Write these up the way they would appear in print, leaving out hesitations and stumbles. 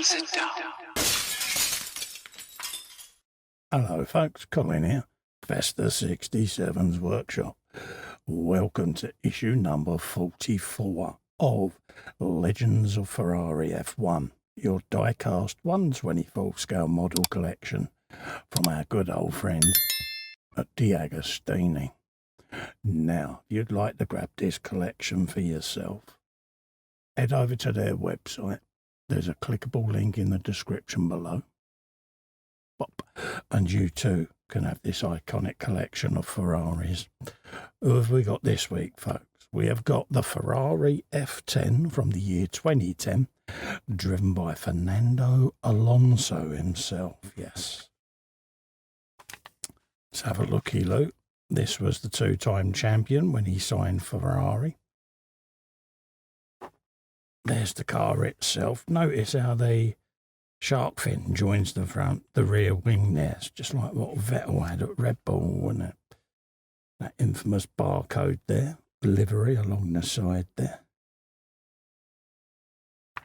and sit down. Hello folks, Colin here, Vesta 67's workshop. Welcome to issue number 44 of Legends of Ferrari F1, your die-cast 1/24 scale model collection from our good old friends at DeAgostini. Now, if you'd like to grab this collection for yourself, head over to their website. There's a clickable link in the description below. And you too can have this iconic collection of Ferraris. Who have we got this week, folks? We have got the Ferrari F10 from the year 2010, driven by Fernando Alonso himself, yes. Let's have a looky-loo. This was the two-time champion when he signed Ferrari. There's the car itself. Notice how the shark fin joins the rear wing there. It's just like what Vettel had at Red Bull, wasn't it? That infamous barcode there, livery along the side there.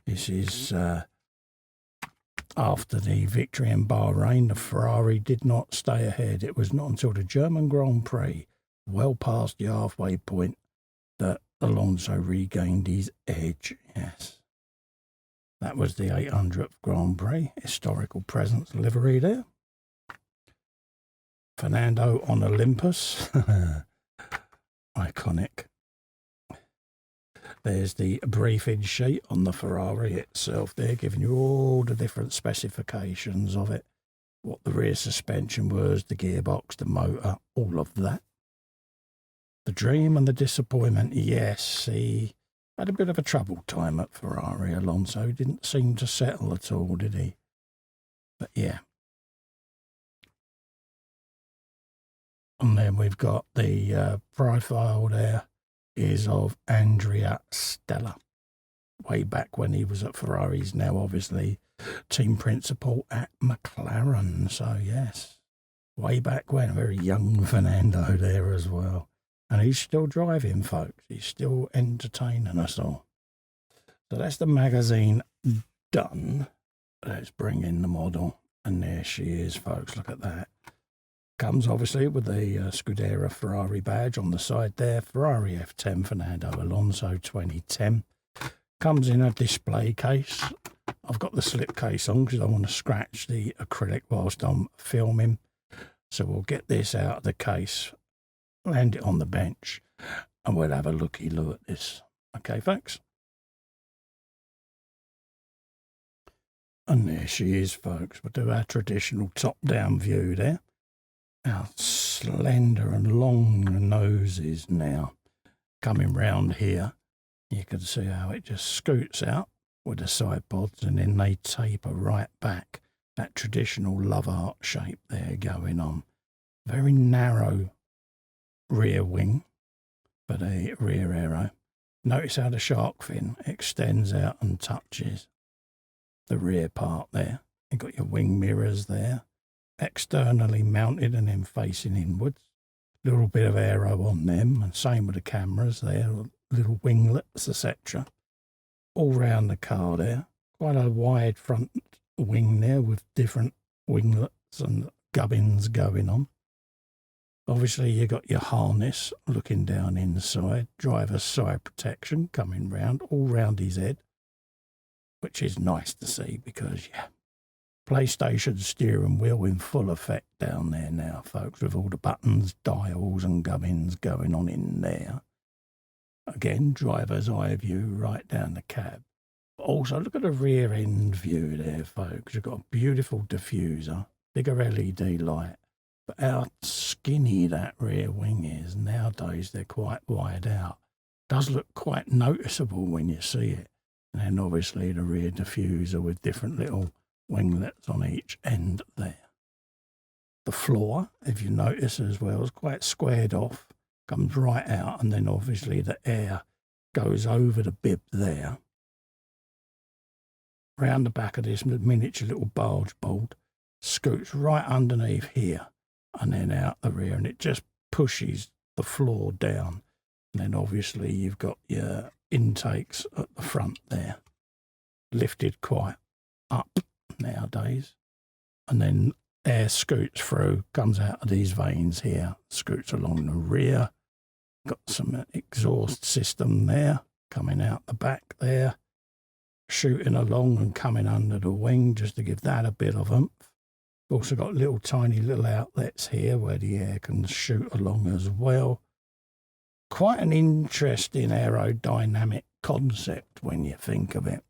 This is after the victory in Bahrain. The Ferrari did not stay ahead. It was not until the German Grand Prix, well past the halfway point, that Alonso regained his edge, yes. That was the 800th Grand Prix, historical presence livery there. Fernando on Olympus, iconic. There's the briefing sheet on the Ferrari itself there, giving you all the different specifications of it, what the rear suspension was, the gearbox, the motor, all of that. The dream and the disappointment, yes, he had a bit of a troubled time at Ferrari. Alonso didn't seem to settle at all, did he? But yeah. And then we've got the profile there is of Andrea Stella. Way back when he was at Ferrari. He's now obviously team principal at McLaren. So yes, way back when, a very young Fernando there as well. And he's still driving, folks. He's still entertaining us all. So that's the magazine done. Let's bring in the model. And there she is, folks. Look at that. Comes, obviously, with the Scuderia Ferrari badge on the side there. Ferrari F10 Fernando Alonso 2010. Comes in a display case. I've got the slip case on because I want to scratch the acrylic whilst I'm filming. So we'll get this out of the case, land it on the bench, and we'll have a looky-loo at this. Okay, folks? And there she is, folks. We'll do our traditional top-down view there. Our slender and long noses now coming round here. You can see how it just scoots out with the side pods, and then they taper right back. That traditional love heart shape there going on. Very narrow rear wing for the rear aero. Notice how the shark fin extends out and touches the rear part there. You've got your wing mirrors there, externally mounted and then facing inwards. Little bit of aero on them, and same with the cameras there, little winglets, etc. All round the car there. Quite a wide front wing there with different winglets and gubbins going on. Obviously, you got your harness looking down inside, driver's side protection coming round, all round his head, which is nice to see because, yeah, PlayStation steering wheel in full effect down there now, folks, with all the buttons, dials and gubbins going on in there. Again, driver's eye view right down the cab. Also, look at the rear end view there, folks. You've got a beautiful diffuser, bigger LED light. But how skinny that rear wing is. Nowadays, they're quite wide out. Does look quite noticeable when you see it. And then obviously the rear diffuser with different little winglets on each end there. The floor, if you notice as well, is quite squared off. Comes right out, and then obviously the air goes over the bib there. Round the back of this miniature little barge board, scoots right underneath here, and then out the rear, and it just pushes the floor down. And then obviously you've got your intakes at the front there, lifted quite up nowadays. And then air scoots through, comes out of these veins here, scoots along the rear. Got some exhaust system there, coming out the back there, shooting along and coming under the wing just to give that a bit of oomph. Also got tiny little outlets here where the air can shoot along as well. Quite an interesting aerodynamic concept when you think of it.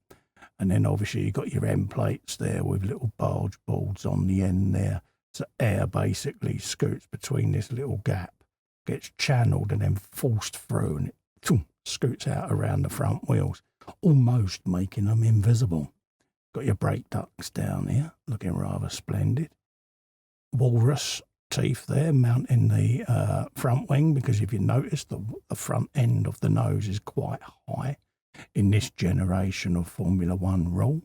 And then obviously you've got your end plates there with little barge boards on the end there. So air basically scoots between this little gap, gets channeled and then forced through, and it scoots out around the front wheels, almost making them invisible. Got your brake ducts down here, looking rather splendid. Walrus teeth there mounting the front wing, because if you notice the front end of the nose is quite high in this generation of Formula One rules.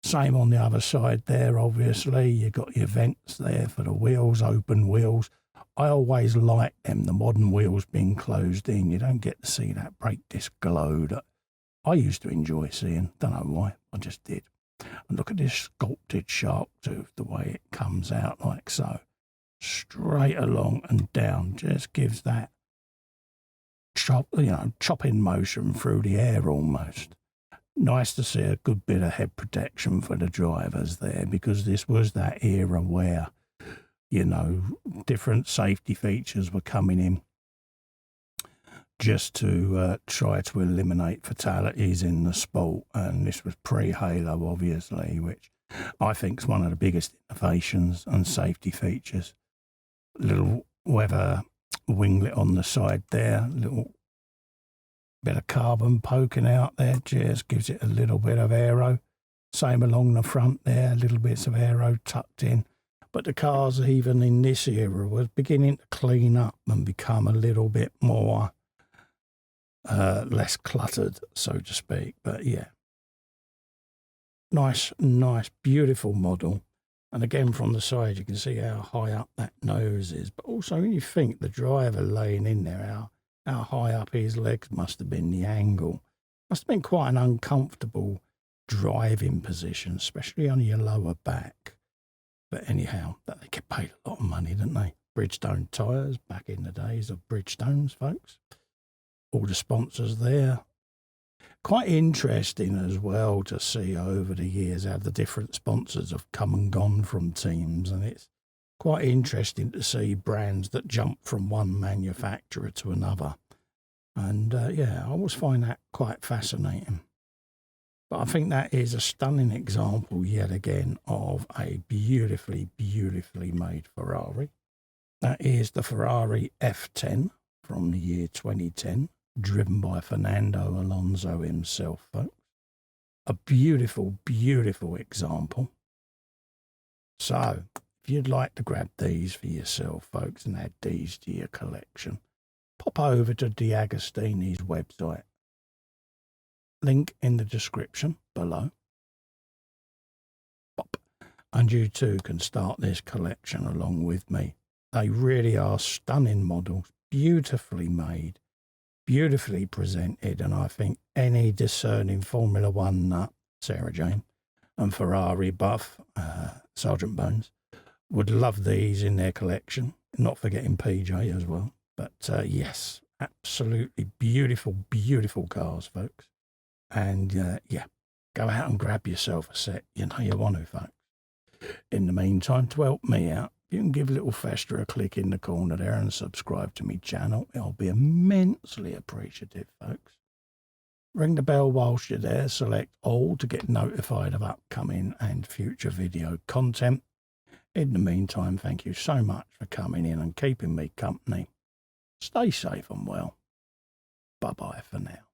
Same on the other side there, obviously. You got your vents there for the wheels, open wheels. I always like them, the modern wheels being closed in. You don't get to see that brake disc glow that I used to enjoy seeing. Don't know why, I just did. And look at this sculpted shark tooth, the way it comes out like so. Straight along and down, just gives that chopping motion through the air almost. Nice to see a good bit of head protection for the drivers there, because this was that era where, different safety features were coming in just to try to eliminate fatalities in the sport. And this was pre-Halo, obviously, which I think is one of the biggest innovations and safety features. Little weather winglet on the side there, little bit of carbon poking out there, just gives it a little bit of aero. Same along the front there, little bits of aero tucked in. But the cars, even in this era, was beginning to clean up and become a little bit more less cluttered, so to speak. But yeah, nice, beautiful model. And again, from the side, you can see how high up that nose is. But also, when you think the driver laying in there, how high up his legs must have been, the angle. Must have been quite an uncomfortable driving position, especially on your lower back. But anyhow, they get paid a lot of money, didn't they? Bridgestone tyres, back in the days of Bridgestones, folks. All the sponsors there. Quite interesting as well to see over the years how the different sponsors have come and gone from teams, and it's quite interesting to see brands that jump from one manufacturer to another. And I always find that quite fascinating. But I think that is a stunning example yet again of a beautifully made Ferrari. That is the Ferrari F10 from the year 2010. Driven by Fernando Alonso himself, folks. A beautiful example. So, if you'd like to grab these for yourself, folks, and add these to your collection, pop over to DeAgostini's website. Link in the description below. Pop. And you too can start this collection along with me. They really are stunning models, beautifully made, beautifully presented, and I think any discerning Formula One nut, Sarah Jane, and Ferrari buff, Sergeant Bones, would love these in their collection, not forgetting PJ as well. But yes, absolutely beautiful cars, folks. And go out and grab yourself a set. You know you want to, folks. In the meantime, to help me out, you can give little Fester a click in the corner there and subscribe to my channel. I'll be immensely appreciative, folks. Ring the bell whilst you're there. Select all to get notified of upcoming and future video content. In the meantime, thank you so much for coming in and keeping me company. Stay safe and well. Bye-bye for now.